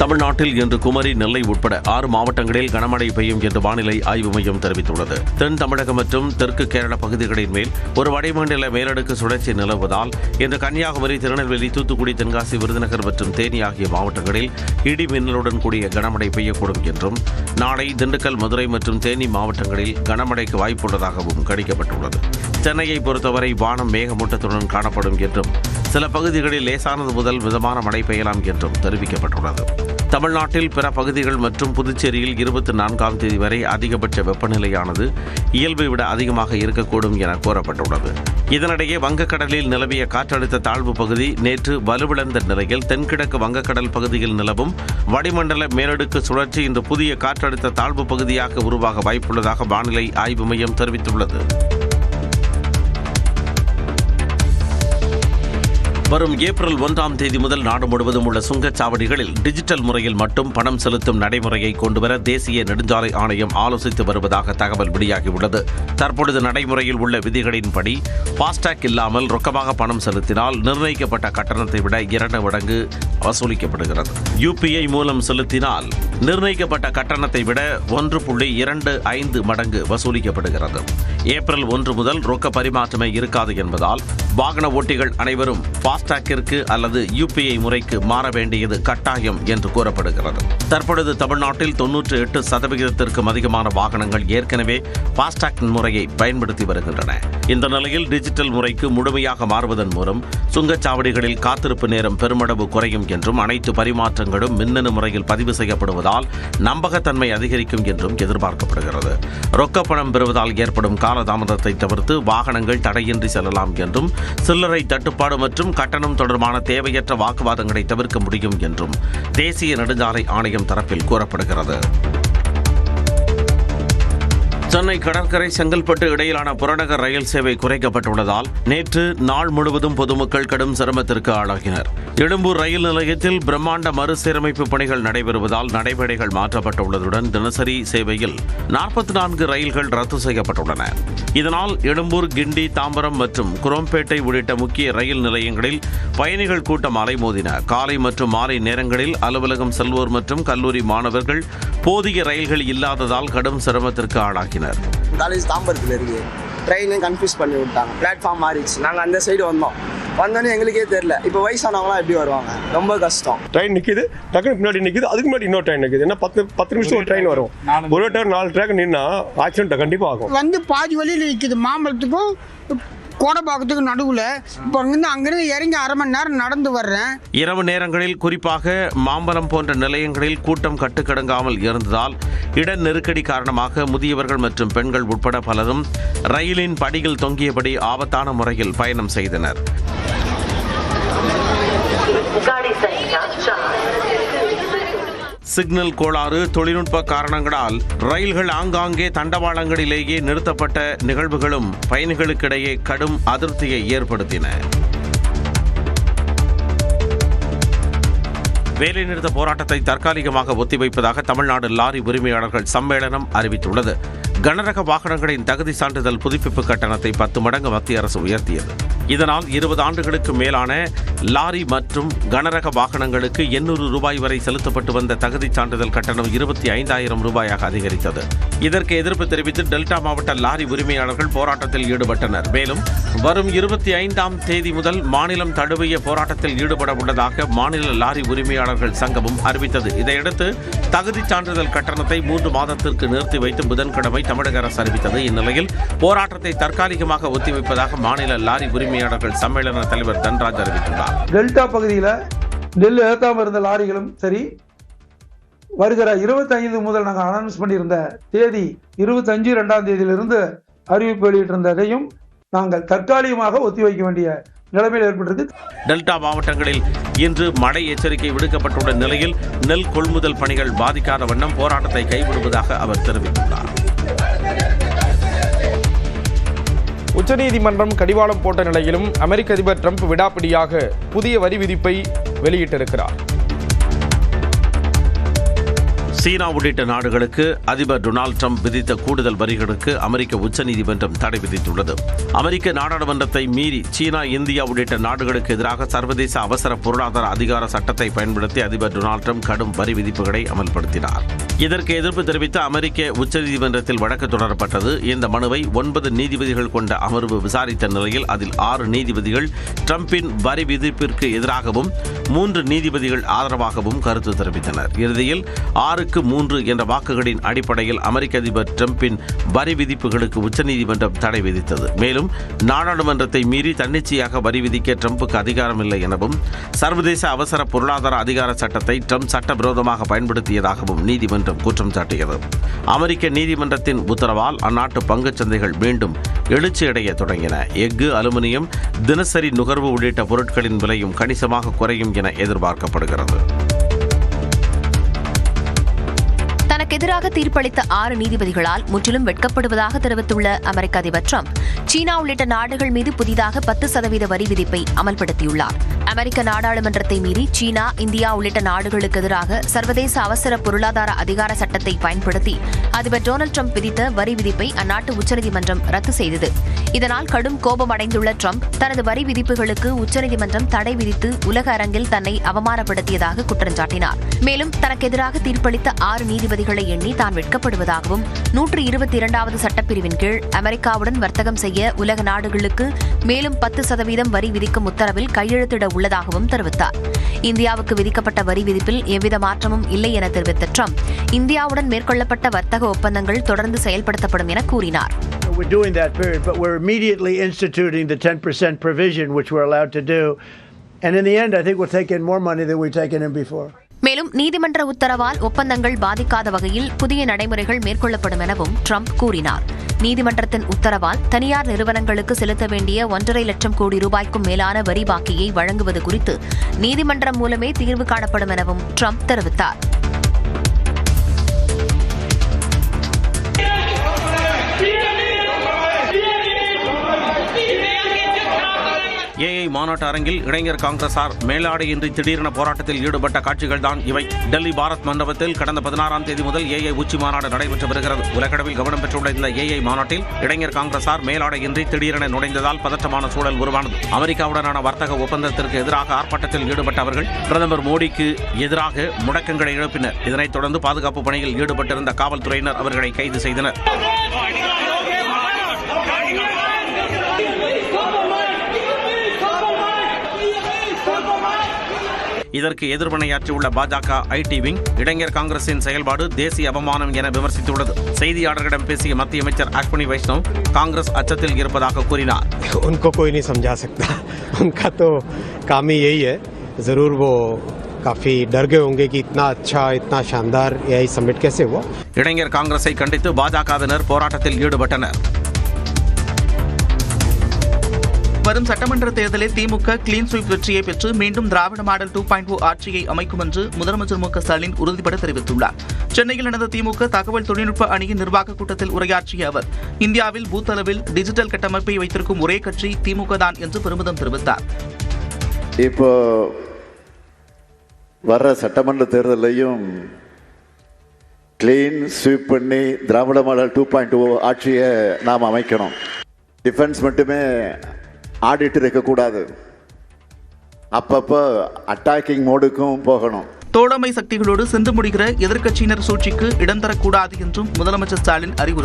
தமிழ்நாட்டில் இன்று குமரி, நெல்லை உட்பட 6 மாவட்டங்களில் கனமழை பெய்யும் என்று வானிலை ஆய்வு மையம் தெரிவித்துள்ளது. தென் தமிழகம் மற்றும் தெற்கு கேரள பகுதிகளின் மேல் ஒரு வளிமண்டல மேலடுக்கு சுழற்சி நிலவுவதால் இன்று கன்னியாகுமரி, திருநெல்வேலி, தூத்துக்குடி, தென்காசி, விருதுநகர் மற்றும் தேனி ஆகிய மாவட்டங்களில் இடி மின்னலுடன் கூடிய கனமழை பெய்யக்கூடும் என்றும், நாளை திண்டுக்கல், மதுரை மற்றும் தேனி மாவட்டங்களில் கனமழைக்கு வாய்ப்புள்ளதாகவும் கணிக்கப்பட்டுள்ளது. சென்னையை பொறுத்தவரை வானம் மேகமூட்டத்துடன் காணப்படும் என்றும், சில பகுதிகளில் லேசானது முதல் மிதமான மழை பெய்யலாம் என்றும் தெரிவிக்கப்பட்டுள்ளது. தமிழ்நாட்டில் பிற பகுதிகள் மற்றும் புதுச்சேரியில் 24ஆம் தேதி வரை அதிகபட்ச வெப்பநிலையானது இயல்பை விட அதிகமாக இருக்கக்கூடும் என கூறப்பட்டுள்ளது. இதனிடையே வங்கக்கடலில் நிலவிய காற்றழுத்த தாழ்வு பகுதி நேற்று வலுவிழந்த நிலையில் தென்கிழக்கு வங்கக்கடல் பகுதியில் நிலவும் வளிமண்டல மேலடுக்கு சுழற்சி இன்று புதிய காற்றழுத்த தாழ்வு பகுதியாக உருவாக வாய்ப்புள்ளதாக வானிலை ஆய்வு மையம் தெரிவித்துள்ளது. வரும் ஏப்ரல் 1ஆம் தேதி முதல் நாடு முழுவதும் உள்ள சுங்கச்சாவடிகளில் டிஜிட்டல் முறையில் மட்டும் பணம் செலுத்தும் நடைமுறையை கொண்டுவர தேசிய நெடுஞ்சாலை ஆணையம் ஆலோசித்து வருவதாக தகவல் வெளியாகியுள்ளது. தற்பொழுது நடைமுறையில் உள்ள விதிகளின்படி ஃபாஸ்டாக் இல்லாமல் ரொக்கமாக பணம் செலுத்தினால் நிர்ணயிக்கப்பட்ட கட்டணத்தை விட 2 மடங்கு வசூலிக்கப்படுகிறது. UPI மூலம் செலுத்தினால் நிர்ணயிக்கப்பட்ட கட்டணத்தை விட 1.25 மடங்கு வசூலிக்கப்படுகிறது. ஏப்ரல் 1 முதல் ரொக்க பரிமாற்றமே இருக்காது என்பதால் வாகன ஓட்டிகள் அனைவரும் ஃபாஸ்டாக்கிற்கு அல்லது UPI முறைக்கு மாற வேண்டியது கட்டாயம் என்று கூறப்படுகிறது. தற்பொழுது தமிழ்நாட்டில் 98% அதிகமான வாகனங்கள் ஏற்கனவே ஃபாஸ்டாக் முறையை பயன்படுத்தி வருகின்றன. இந்த நிலையில் டிஜிட்டல் முறைக்கு முழுமையாக மாறுவதன் மூலம் சுங்கச்சாவடிகளில் காத்திருப்பு நேரம் பெருமளவு குறையும் என்றும், அனைத்து பரிமாற்றங்களும் மின்னணு முறையில் பதிவு செய்யப்படுவதால் நம்பகத்தன்மை அதிகரிக்கும் என்றும் எதிர்பார்க்கப்படுகிறது. ரொக்க பணம் பெறுவதால் ஏற்படும் காலதாமதத்தை தவிர்த்து வாகனங்கள் தடையின்றி செல்லலாம் என்றும், சில்லறை தட்டுப்பாடு மற்றும் கட்டணம் தொடர்பான தேவையற்ற வாக்குவாதங்களை தவிர்க்க முடியும் என்றும் தேசிய நெடுஞ்சாலை ஆணையம் தரப்பில் கூறப்படுகிறது. சென்னை கடற்கரை, செங்கல்பட்டு இடையிலான புறநகர் ரயில் சேவை குறைக்கப்பட்டுள்ளதால் நேற்று நாள் முழுவதும் பொதுமக்கள் கடும் சிரமத்திற்கு ஆளாகினர். எழும்பூர் ரயில் நிலையத்தில் பிரம்மாண்ட மறுசீரமைப்பு பணிகள் நடைபெறுவதால் நடைமேடைகள் மாற்றப்பட்டுள்ளதுடன் தினசரி சேவையில் 44 ரயில்கள் ரத்து செய்யப்பட்டுள்ளன. இதனால் எழும்பூர், கிண்டி, தாம்பரம் மற்றும் குரோம்பேட்டை உள்ளிட்ட முக்கிய ரயில் நிலையங்களில் பயணிகள் கூட்டம் அலைமோதின. காலை மற்றும் மாலை நேரங்களில் அலுவலகம் செல்வோர் மற்றும் கல்லூரி மாணவர்கள் போதிய ரயில்கள் இல்லாததால் கடும் சிரமத்திற்கு ஆளாகினர். காலேஜ் தாம்பரத்தில் இருக்கு, ட்ரெயினையும் கன்ஃபியூஸ் பண்ணி விட்டாங்க. பிளாட்ஃபார்ம் மாறிடுச்சு. நாங்கள் அந்த சைடு வந்தோன்னே எங்களுக்கே தெரியல. இப்போ வயசானவங்களாம் எப்படி வருவாங்க? ரொம்ப கஷ்டம். ட்ரெயின் நிற்கிது, டக்குனு முன்னாடி நிற்கிது, அதுக்கு முன்னாடி இன்னொரு ட்ரெயின் நிற்கிது. ஏன்னா 10 நிமிஷம் ஒரு ட்ரெயின் வரும். ஒரு ட்ரெயின் 4 ட்ராக் நின்னா ஆக்சிடென்ட் கண்டிப்பாக ஆகும். பாதி வழியில் நிற்கிது, மாம்பழத்துக்கும் கோடபாக்கத்துக்கு நடுவில். இப்போ அங்கிருந்து இறங்கி 1/2 மணி நேரம் நடந்து வர்றேன். இரவு நேரங்களில் குறிப்பாக மாம்பலம் போன்ற நிலையங்களில் கூட்டம் கட்டுக்கடங்காமல் இருந்ததால் இட நெருக்கடி காரணமாக முதியவர்கள் மற்றும் பெண்கள் உட்பட பலரும் ரயிலின் படியில் தொங்கியபடி ஆபத்தான முறையில் பயணம் செய்தனர். சிக்னல் கோளாறு, தொழில்நுட்ப காரணங்களால் ரயில்கள் ஆங்காங்கே தண்டவாளங்களிலேயே நிறுத்தப்பட்ட நிகழ்வுகளும் பயணிகளுக்கிடையே கடும் அதிருப்தியை ஏற்படுத்தின. வேலைநிறுத்த போராட்டத்தை தற்காலிகமாக ஒத்திவைப்பதாக தமிழ்நாடு லாரி உரிமையாளர்கள் சம்மேளனம் அறிவித்துள்ளது. கனரக வாகனங்களின் தகுதி சான்றிதழ் புதுப்பிப்பு கட்டணத்தை 10 மடங்கு மத்திய அரசு உயர்த்தியது. இதனால் 20 ஆண்டுகளுக்கு மேலான லாரி மற்றும் கனரக வாகனங்களுக்கு 800 ரூபாய் வரை செலுத்தப்பட்டு வந்த தகுதி சான்றிதழ் கட்டணம் 25,000 ரூபாயாக அதிகரித்தது. இதற்கு எதிர்ப்பு தெரிவித்து டெல்டா மாவட்ட லாரி உரிமையாளர்கள் போராட்டத்தில் ஈடுபட்டனர். மேலும் வரும் 25ஆம் தேதி முதல் மாநிலம் தழுவிய போராட்டத்தில் ஈடுபட உள்ளதாக மாநில லாரி உரிமையாளர்கள் சங்கமும் அறிவித்தது. இதையடுத்து தகுதி சான்றிதழ் கட்டணத்தை 3 மாதத்திற்கு நிறுத்தி வைத்து புதன்கிழமை தமிழக அரசு அறிவித்தது. இந்நிலையில் போராட்டத்தை தற்காலிகமாக ஒத்திவைப்பதாக மாநில லாரி உரிமையாளர்கள் சம்மேளன தலைவர் தன்ராஜ் அறிவித்துள்ளார். டெல்டா பகுதியில் நெல் ஏற்றாமல் இருந்த லாரிகளும் சரி, வருகிற 25 முதல் நாங்கள் அனௌன்ஸ் பண்ணியிருந்த தேதி 25/2ஆம் தேதியிலிருந்து அறிவிப்பு வெளியிட்டிருந்ததையும் நாங்கள் தற்காலிகமாக ஒத்திவைக்க வேண்டிய நிலைமையில் ஏற்பட்டது. டெல்டா மாவட்டங்களில் இன்று மழை எச்சரிக்கை விடுக்கப்பட்டுள்ள நிலையில் நெல் கொள்முதல் பணிகள் பாதிக்காத வண்ணம் போராட்டத்தை கைவிடுவதாக அவர் தெரிவித்துள்ளார். உச்சநீதிமன்றம் கடிவாளம் போட்ட நிலையிலும் அமெரிக்க அதிபர் ட்ரம்ப் விடாப்பிடியாக புதிய வரி விதிப்பை வெளியிட்டிருக்கிறார். சீனா உள்ளிட்ட நாடுகளுக்கு அதிபர் டொனால்டு ட்ரம்ப் விதித்த கூடுதல் வரிகளுக்கு அமெரிக்க உச்சநீதிமன்றம் தடை விதித்துள்ளது. அமெரிக்க நாடாளுமன்றத்தை மீறி சீனா, இந்தியா உள்ளிட்ட நாடுகளுக்கு எதிராக சர்வதேச அவசர பொருளாதார அதிகார சட்டத்தை பயன்படுத்தி அதிபர் டொனால்டு ட்ரம்ப் கடும் வரி விதிப்புகளை அமல்படுத்தினார். இதற்கு எதிர்ப்பு தெரிவித்து அமெரிக்க உச்சநீதிமன்றத்தில் வழக்கு தொடரப்பட்டது. இந்த மனுவை 9 நீதிபதிகள் கொண்ட அமர்வு விசாரித்த நிலையில் அதில் 6 நீதிபதிகள் ட்ரம்பின் வரி விதிப்பிற்கு எதிராகவும் 3 நீதிபதிகள் ஆதரவாகவும் கருத்து தெரிவித்தனர். இறுதியில் 6-3 என்ற வாக்குகளின் அடிப்படையில் அமெரிக்க அதிபர் ட்ரம்பின் வரி விதிப்புகளுக்கு உச்சநீதிமன்றம் தடை விதித்தது. மேலும் நாடாளுமன்றத்தை மீறி தன்னிச்சையாக வரி விதிக்க ட்ரம்புக்கு அதிகாரம் இல்லை எனவும் சர்வதேச அவசர பொருளாதார அதிகார சட்டத்தை ட்ரம்ப் சட்டவிரோதமாக பயன்படுத்தியதாகவும் நீதிமன்றம் குற்றம் சாட்டியது. அமெரிக்க நீதிமன்றத்தின் உத்தரவால் அந்நாட்டு பங்குச் சந்தைகள் மீண்டும் எழுச்சியடைய தொடங்கின. எஃகு, அலுமினியம், தினசரி நுகர்வு உள்ளிட்ட பொருட்களின் விலையும் கணிசமாக குறையும் என எதிர்பார்க்கப்படுகிறது. தனக்கு எதிராக தீர்ப்பளித்த 6 நீதிபதிகளால் முற்றிலும் வெட்கப்படுவதாக தெரிவித்துள்ள அமெரிக்க அதிபர் ட்ரம்ப் சீனா உள்ளிட்ட நாடுகள் மீது புதிதாக 10% வரி விதிப்பை அமல்படுத்தியுள்ளார். அமெரிக்க நாடாளுமன்றத்தை மீறி சீனா, இந்தியா உள்ளிட்ட நாடுகளுக்கு எதிராக சர்வதேச அவசர பொருளாதார அதிகார சட்டத்தை பயன்படுத்தி அதிபர் டொனால்டு ட்ரம்ப் விதித்த வரி விதிப்பை அந்நாட்டு உச்சநீதிமன்றம் ரத்து செய்தது. இதனால் கடும் கோபம் அடைந்துள்ள ட்ரம்ப் தனது வரி விதிப்புகளுக்கு உச்சநீதிமன்றம் தடை விதித்து உலக அரங்கில் தன்னை அவமானப்படுத்தியதாக குற்றம் சாட்டினார். மேலும் தனக்கு எதிராக தீர்ப்பளித்த 6 நீதிபதிகளை எண்ணி தான் வெட்கப்படுவதாகவும் 122வது சட்டப்பிரிவின் கீழ் அமெரிக்காவுடன் வர்த்தகம் செய்ய உலக நாடுகளுக்கு மேலும் 10% வரி விதிக்கும் உத்தரவில் கையெழுத்திட உள்ளதாகவும் தெரிவித்தார். இந்தியாவுக்கு விதிக்கப்பட்ட வரி விதிப்பில் எவ்வித மாற்றமும் இல்லை என தெரிவித்த ட்ரம்ப் இந்தியாவுடன் மேற்கொள்ளப்பட்ட வர்த்தக ஒப்பந்தங்கள் தொடர்ந்து செயல்படுத்தப்படும் என கூறினார். We're doing that period, but we're immediately instituting the 10% provision, which we're allowed to do. And in the end, I think we'll take in more money than we've taken in before. மேலும் நீதிமன்ற உத்தரவால் ஒப்பந்தங்கள் பாதிக்காத வகையில் புதிய நடைமுறைகள் மேற்கொள்ளப்படும் எனவும் ட்ரம்ப் கூறினார். நீதிமன்றத்தின் உத்தரவால் தனியார் நிறுவனங்களுக்கு செலுத்த வேண்டிய 1.5 லட்சம் கோடி ரூபாய்க்கும் மேலான வரி பாக்கியை வழங்குவது குறித்து நீதிமன்றம் மூலமே தீர்வு காணப்படும் எனவும் ட்ரம்ப் தெரிவித்தார். ஏஐ மாநாட்டு அரங்கில் இளைஞர் காங்கிரசார் மேலாடையின்றி திடீரென போராட்டத்தில் ஈடுபட்ட காட்சிகள்தான் இவை. டெல்லி பாரத் மண்டபத்தில் கடந்த 16ஆம் தேதி முதல் ஏஐ உச்சி மாநாடு நடைபெற்று வருகிறது. உலகளவில் கவனம் பெற்றுள்ள இந்த ஏஐ மாநாட்டில் இளைஞர் காங்கிரசார் மேலாடையின்றி திடீரென நுழைந்ததால் பதற்றமான சூழல் உருவானது. அமெரிக்காவுடனான வர்த்தக ஒப்பந்தத்திற்கு எதிராக ஆர்ப்பாட்டத்தில் ஈடுபட்ட அவர்கள் பிரதமர் மோடிக்கு எதிராக முழக்கங்களை எழுப்பினர். இதனைத் தொடர்ந்து பாதுகாப்பு பணியில் ஈடுபட்டிருந்த காவல்துறையினர் அவர்களை கைது செய்தனர். இதற்கு எதிர்வினையாற்றியுள்ள பாஜக ஐடி விங் இளைஞர் காங்கிரசின் செயல்பாடு தேசிய அவமானம் என விமர்சித்துள்ளது. செய்தியாளர்களிடம் பேசிய மத்திய அமைச்சர் அஸ்வினி வைஷ்ணவ் காங்கிரஸ் அச்சத்தில் இருப்பதாக கூறினார். उनको कोई नहीं समझा सकता, उनका तो काम ही यही है. जरूर वो काफी डर गए होंगे कि इतना अच्छा, इतना शानदार एआई समिट कैसे हुआ. இளைஞர் காங்கிரஸை கண்டித்து பாஜகவினர் போராட்டத்தில் ஈடுபட்டனர். வரும் சட்டமன்ற தேர்தலில் திமுக கிளீன் ஸ்வீப் வெற்றியை பெற்று மீண்டும் திராவிட மாடல் 2.0 ஆட்சியை அமைக்கும் என்று முதலமைச்சர் மு க ஸ்டாலின் உறுதிபட தெரிவித்துள்ளார். சென்னையில் நடந்த திமுக தகவல் தொழில்நுட்ப அணியின் நிர்வாக கூட்டத்தில் உரையாற்றிய அவர் இந்தியாவில் பூத் அளவில் டிஜிட்டல் கட்டமைப்பை வைத்திருக்கும் ஒரே கட்சி திமுக தான் என்று பெருமிதம் தெரிவித்தார். இப்போ வர்ற சட்டமன்ற தேர்தலையும் கிளீன் ஸ்வீப் பண்ணி திராவிட மாடல் 2.0 ஆட்சியை நாம் அமைக்கணும். டிஃபென்ஸ் மட்டுமே ஆடிட் இருக்கக்கூடாது, அப்பப்போ அட்டாக்கிங் மோடுக்கும் போகணும். தோழமை சக்திகளோடு சென்று முடிகிற எதிர்க்கட்சியினர் சூழ்ச்சிக்கு இடம் தரக்கூடாது என்றும் முதலமைச்சர் ஸ்டாலின் அறிவுறுத்தினார்.